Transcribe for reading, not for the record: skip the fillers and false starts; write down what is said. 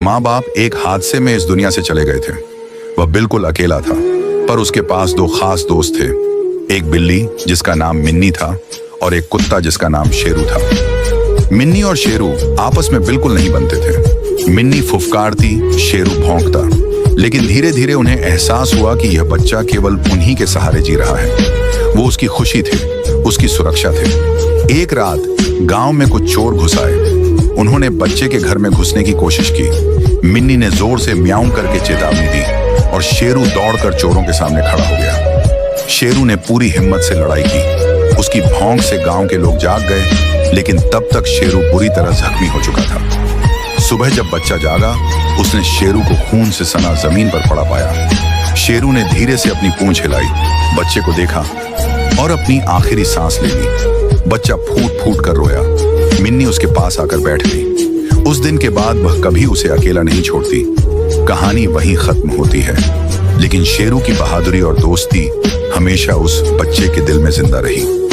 माँ बाप एक हादसे में इस दुनिया से चले गए थे। वह बिल्कुल अकेला था, पर उसके पास दो खास दोस्त थे। एक बिल्ली जिसका नाम मिन्नी था और एक कुत्ता जिसका नाम शेरू था। मिन्नी और शेरू आपस में बिल्कुल नहीं बनते थे। मिन्नी फुफकारती, शेरू भौंकता, लेकिन धीरे धीरे उन्हें एहसास हुआ कि यह बच्चा केवल उन्हीं के सहारे जी रहा है। वो उसकी खुशी थे, उसकी सुरक्षा थे। एक रात गांव में कुछ चोर घुस आए। उन्होंने बच्चे के घर में घुसने की कोशिश की। मिन्नी ने जोर से म्याऊं करके चेतावनी दी और शेरू दौड़कर चोरों के सामने खड़ा हो गया। शेरू ने पूरी हिम्मत से लड़ाई की। उसकी भौंक से गांव के लोग जाग गए, लेकिन तब तक शेरू बुरी तरह जख्मी हो चुका था। सुबह जब बच्चा जागा, उसने शेरू को खून से सना जमीन पर पड़ा पाया। शेरू ने धीरे से अपनी पूंछ हिलाई, बच्चे को देखा और अपनी आखिरी सांस ले ली। बच्चा फूट फूट कर रोया। मिन्नी उसके पास आकर बैठ गई। उस दिन के बाद वह कभी उसे अकेला नहीं छोड़ती। कहानी वहीं खत्म होती है, लेकिन शेरू की बहादुरी और दोस्ती हमेशा उस बच्चे के दिल में जिंदा रही।